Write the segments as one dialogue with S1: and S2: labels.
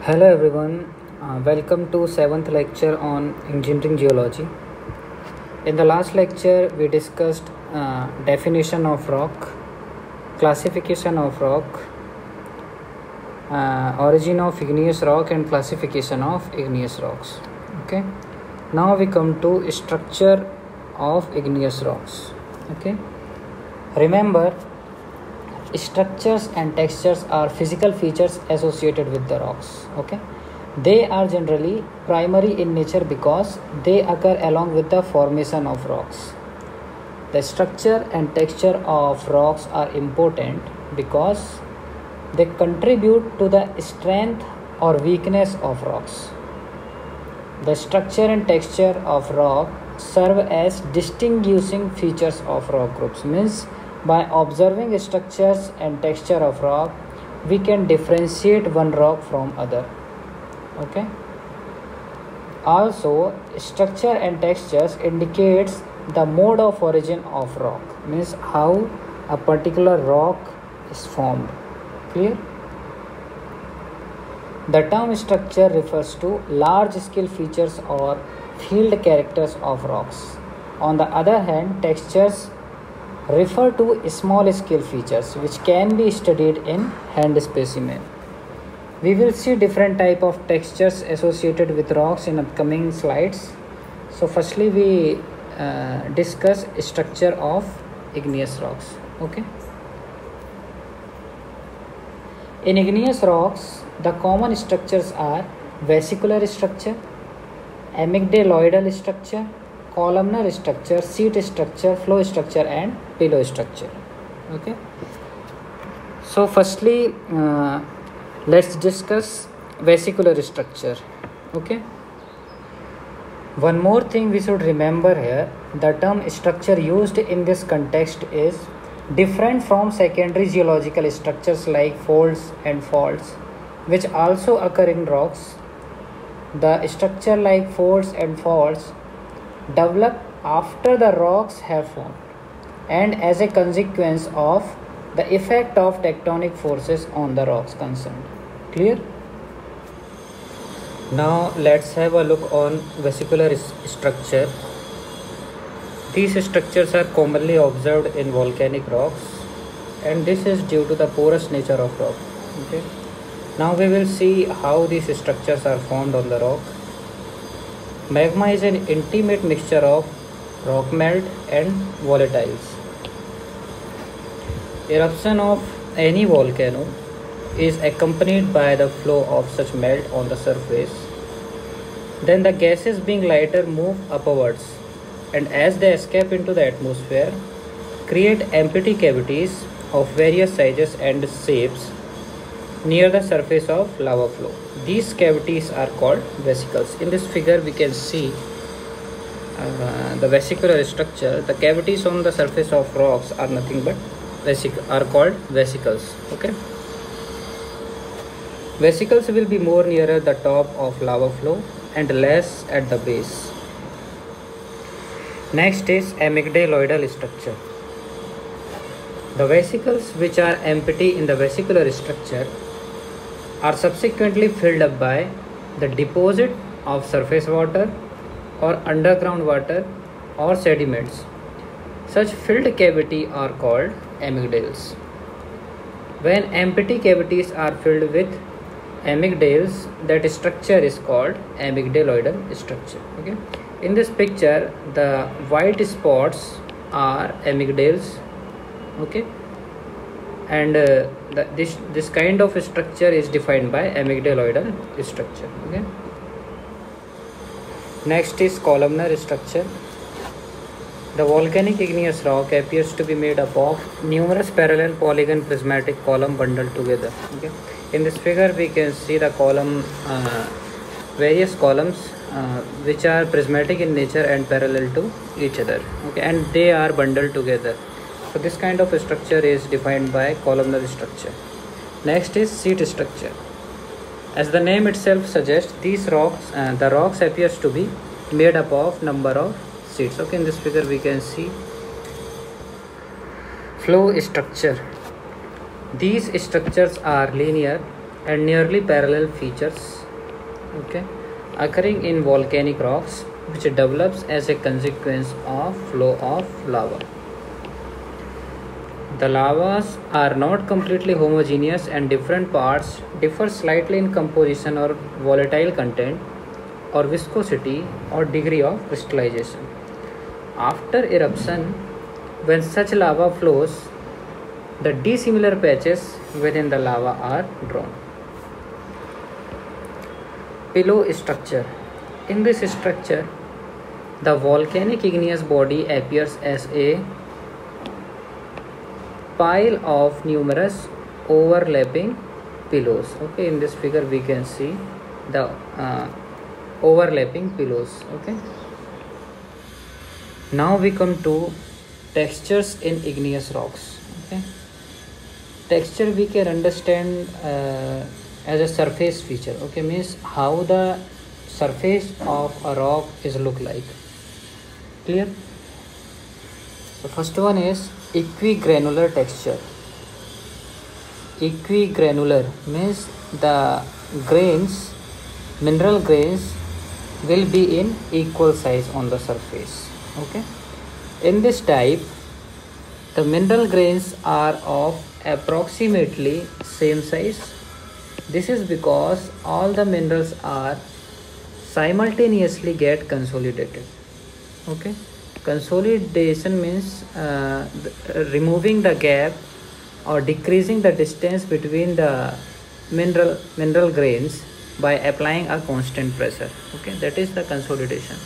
S1: Hello everyone, welcome to 7th lecture on engineering geology. In the last lecture we discussed definition of rock, classification of rock, origin of igneous rock and classification of igneous rocks. Okay, now we come to structure of igneous rocks. Okay, remember, structures and textures are physical features associated with the rocks. Okay, they are generally primary in nature because they occur along with the formation of rocks. The structure and texture of rocks are important because they contribute to the strength or weakness of rocks. The structure and texture of rock serve as distinguishing features of rock groups. Means by observing structures and texture of rock, we can differentiate one rock from other. Okay. Also, structure and textures indicates the mode of origin of rock. Means how a particular rock is formed. Clear? The term structure refers to large scale features or field characters of rocks. On the other hand, textures refer to small scale features which can be studied in hand specimen. We will see different type of textures associated with rocks in upcoming slides. So firstly we discuss structure of igneous rocks. Okay. In igneous rocks, the common structures are vesicular structure, amygdaloidal structure, columnar structure, sheet structure, flow structure and pillow structure. Okay. So firstly let's discuss vesicular structure. Okay. One more thing we should remember here, the term structure used in this context is different from secondary geological structures like folds and faults, which also occur in rocks. The structure like folds and faults develop after the rocks have formed and as a consequence of the effect of tectonic forces on the rocks concerned. Clear? Now let's have a look on vesicular structure. These structures are commonly observed in volcanic rocks and this is due to the porous nature of rock. Okay. Now we will see how these structures are formed on the rock. Magma is an intimate mixture of rock melt and volatiles. Eruption of any volcano is accompanied by the flow of such melt on the surface. Then the gases being lighter move upwards and as they escape into the atmosphere, create empty cavities of various sizes and shapes near the surface of lava flow. These cavities are called vesicles. In this figure we can see the vesicular structure. The cavities on the surface of rocks are nothing but are called vesicles. Okay. Vesicles will be more nearer the top of lava flow and less at the base. Next is amygdaloidal structure. The vesicles which are empty in the vesicular structure are subsequently filled up by the deposit of surface water or underground water or sediments. Such filled cavity are called amygdales. When empty cavities are filled with amygdales, that structure is called amygdaloidal structure. Okay. In this picture, the white spots are amygdales. Okay. And this kind of structure is defined by amygdaloidal structure. Okay. Next is columnar structure. The volcanic igneous rock appears to be made up of numerous parallel polygon prismatic column bundled together. Okay. In this figure we can see the column, various columns which are prismatic in nature and parallel to each other. Okay. And they are bundled together. So this kind of structure is defined by columnar structure. Next is sheet structure. As the name itself suggests, these rocks, the rocks appears to be made up of number of sheets. Okay, in this figure we can see flow structure. These structures are linear and nearly parallel features, okay, occurring in volcanic rocks, which develops as a consequence of flow of lava. The lavas are not completely homogeneous and different parts differ slightly in composition or volatile content or viscosity or degree of crystallization. After eruption, when such lava flows, the dissimilar patches within the lava are drawn. Pillow structure. In this structure, the volcanic igneous body appears as a pile of numerous overlapping pillows. Okay, in this figure we can see the overlapping pillows. Okay, now we come to textures in igneous rocks. Okay, texture we can understand as a surface feature. Okay, means how the surface of a rock is look like. Clear? So first one is equigranular texture. Equigranular means the grains, mineral grains will be in equal size on the surface. Okay, in this type the mineral grains are of approximately same size. This is because all the minerals are simultaneously get consolidated. Okay, consolidation means removing the gap or decreasing the distance between the mineral grains by applying a constant pressure. Okay, that is the consolidation.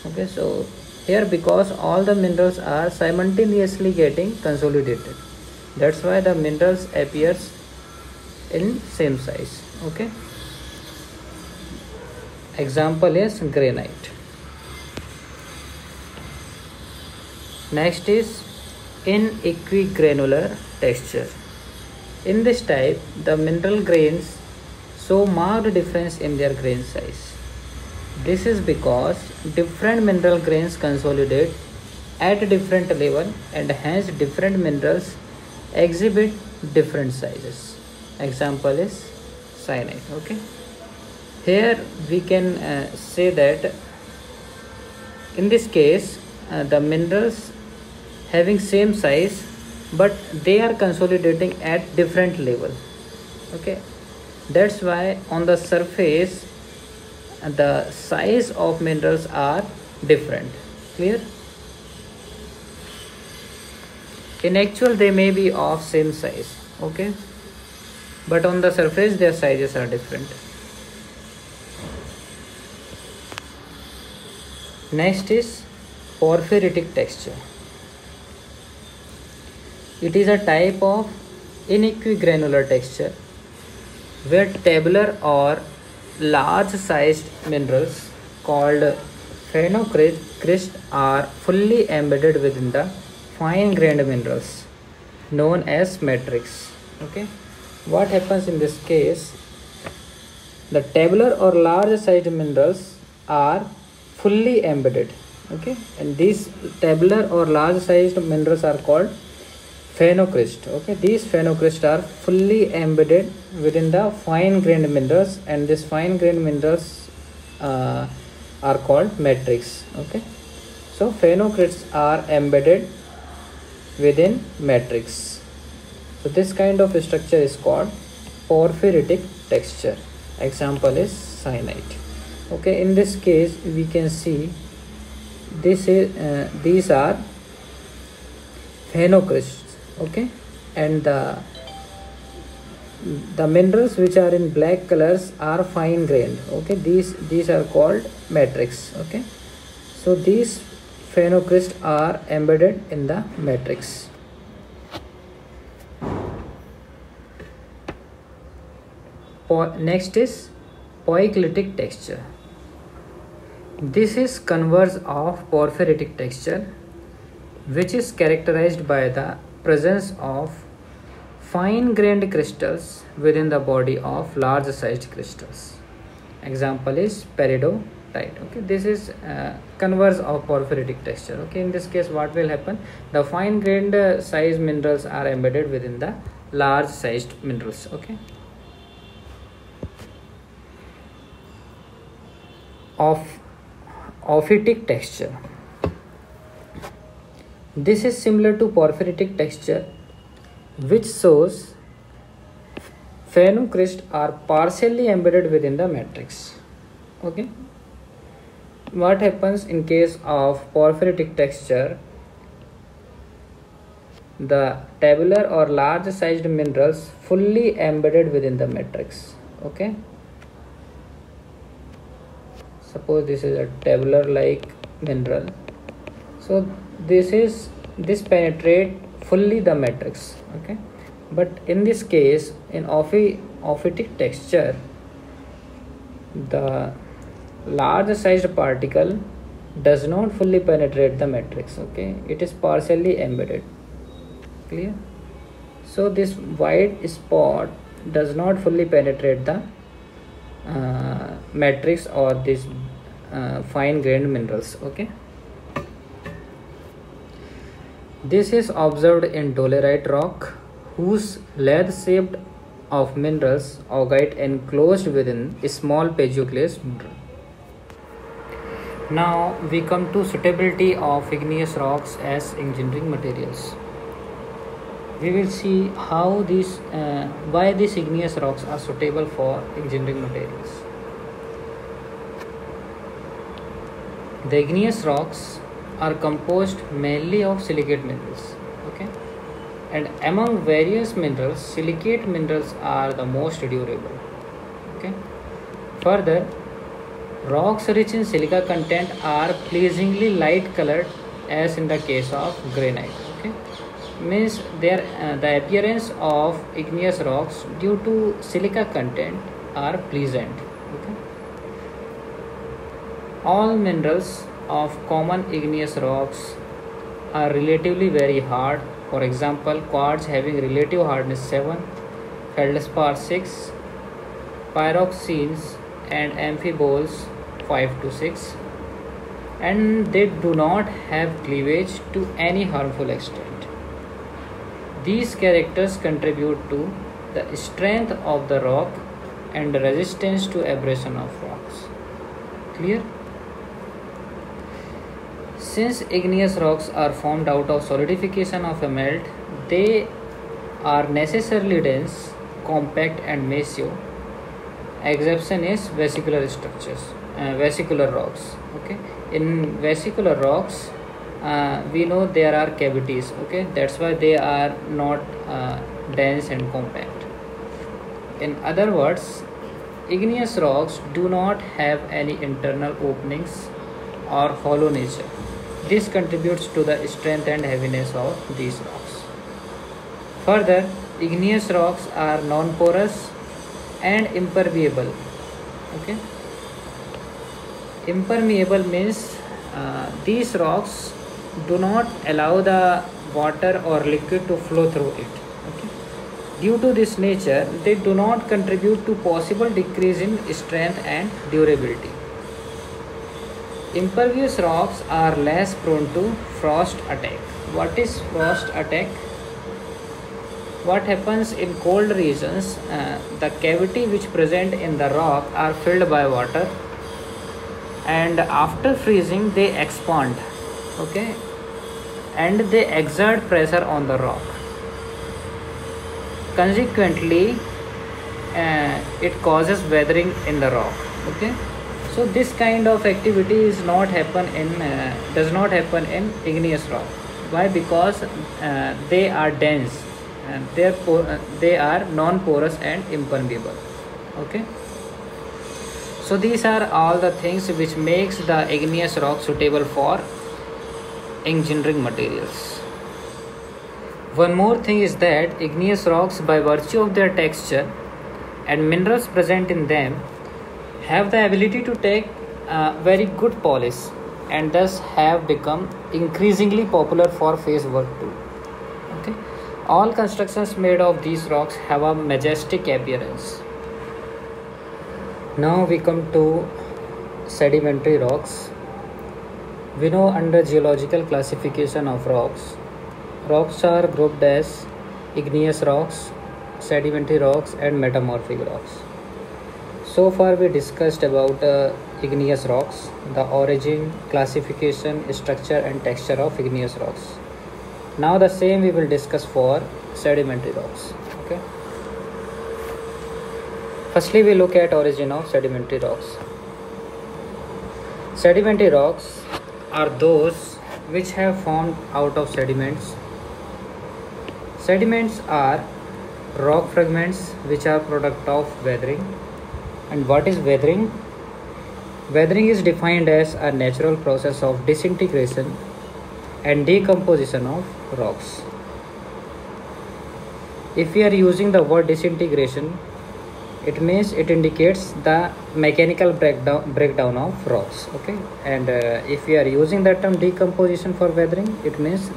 S1: Okay, so here because all the minerals are simultaneously getting consolidated, that's why the minerals appears in same size. Okay, example is granite. Next is inequigranular texture. In this type, the mineral grains show marked difference in their grain size. This is because different mineral grains consolidate at different level and hence different minerals exhibit different sizes. Example is cyanide. Okay, here we can say that in this case the minerals having same size but they are consolidating at different level. Okay, that's why on the surface the size of minerals are different. Clear? In actual they may be of same size. Okay, but on the surface their sizes are different. Next is porphyritic texture. It is a type of inequigranular texture where tabular or large sized minerals called phenocryst are fully embedded within the fine grained minerals known as matrix. Okay, what happens in this case? The tabular or large sized minerals are fully embedded. Okay, and these tabular or large sized minerals are called phenocryst. Okay, these phenocrysts are fully embedded within the fine grained minerals and these fine grained minerals are called matrix. Okay, so phenocrysts are embedded within matrix. So this kind of structure is called porphyritic texture. Example is cyanide. Okay, in this case we can see this is these are phenocrysts. Okay, and the minerals which are in black colors are fine grained. Okay, these are called matrix. Okay, so these phenocrysts are embedded in the matrix. Next is poikilotic texture. This is converse of porphyritic texture, which is characterized by the presence of fine grained crystals within the body of large sized crystals. Example is peridotite. Okay, this is converse of porphyritic texture. Okay, in this case what will happen? The fine grained size minerals are embedded within the large sized minerals. Okay, of ophitic texture. This is similar to porphyritic texture, which shows phenocrysts are partially embedded within the matrix. Okay. What happens in case of porphyritic texture? The tabular or large sized minerals fully embedded within the matrix. Okay. Suppose this is a tabular like mineral. So this penetrate fully the matrix. Okay. But in this case, in ophitic texture, the large sized particle does not fully penetrate the matrix. Okay, it is partially embedded. Clear? So this white spot does not fully penetrate the matrix or this fine grained minerals. Okay, this is observed in dolerite rock, whose lathe shaped of minerals augite enclosed within a small piezoclase mineral. Now we come to suitability of igneous rocks as engineering materials. We will see how why these igneous rocks are suitable for engineering materials. The igneous rocks are composed mainly of silicate minerals. Okay, and among various minerals, silicate minerals are the most durable. Okay, further, rocks rich in silica content are pleasingly light colored, as in the case of granite. Okay, means the appearance of igneous rocks due to silica content are pleasant. Okay, all minerals of common igneous rocks are relatively very hard. For example, quartz having relative hardness 7, feldspar 6, pyroxenes and amphiboles 5 to 6, and they do not have cleavage to any harmful extent. These characters contribute to the strength of the rock and resistance to abrasion of rocks. Clear? Since igneous rocks are formed out of solidification of a melt, they are necessarily dense, compact and massive. Exception is vesicular structures, vesicular rocks. Okay, in vesicular rocks, we know there are cavities. Okay, that's why they are not dense and compact. In other words, igneous rocks do not have any internal openings or hollow nature. This contributes to the strength and heaviness of these rocks. Further, igneous rocks are non-porous and impermeable. Okay, impermeable means these rocks do not allow the water or liquid to flow through it. Okay, due to this nature, they do not contribute to possible decrease in strength and durability. Impervious rocks are less prone to frost attack. What is frost attack? What happens in cold regions? The cavity which present in the rock are filled by water, and after freezing they expand. Okay, and they exert pressure on the rock. Consequently, it causes weathering in the rock. Okay, so this kind of activity does not happen in igneous rock. Why? Because they are dense and therefore they are non-porous and impermeable. Okay, so these are all the things which makes the igneous rock suitable for engineering materials. One more thing is that igneous rocks, by virtue of their texture and minerals present in them, have the ability to take very good polish, and thus have become increasingly popular for face work too. Okay, all constructions made of these rocks have a majestic appearance. Now we come to sedimentary rocks. We know under geological classification of rocks, rocks are grouped as igneous rocks, sedimentary rocks and metamorphic rocks. So far we discussed about igneous rocks, the origin, classification, structure and texture of igneous rocks. Now the same we will discuss for sedimentary rocks. Okay. Firstly, we look at origin of sedimentary rocks. Sedimentary rocks are those which have formed out of sediments. Sediments are rock fragments which are product of weathering. And what is weathering? Weathering is defined as a natural process of disintegration and decomposition of rocks. If we are using the word disintegration, it means it indicates the mechanical breakdown of rocks. Okay, and if we are using the term decomposition for weathering, it means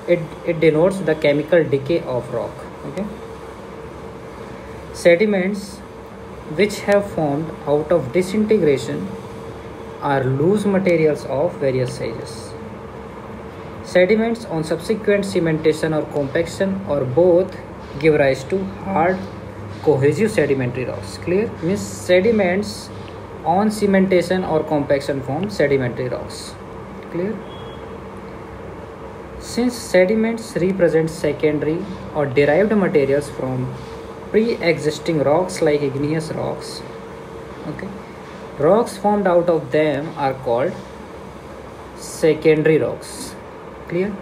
S1: it denotes the chemical decay of rock. Okay, sediments which have formed out of disintegration are loose materials of various sizes. Sediments on subsequent cementation or compaction or both give rise to hard cohesive sedimentary rocks. Clear? Means sediments on cementation or compaction form sedimentary rocks. Clear? Since sediments represent secondary or derived materials from pre-existing rocks like igneous rocks, okay, rocks formed out of them are called secondary rocks. Clear?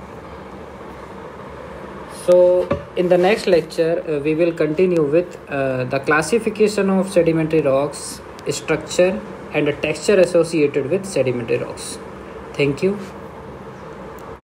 S1: So in the next lecture we will continue with the classification of sedimentary rocks, structure and the texture associated with sedimentary rocks. Thank you.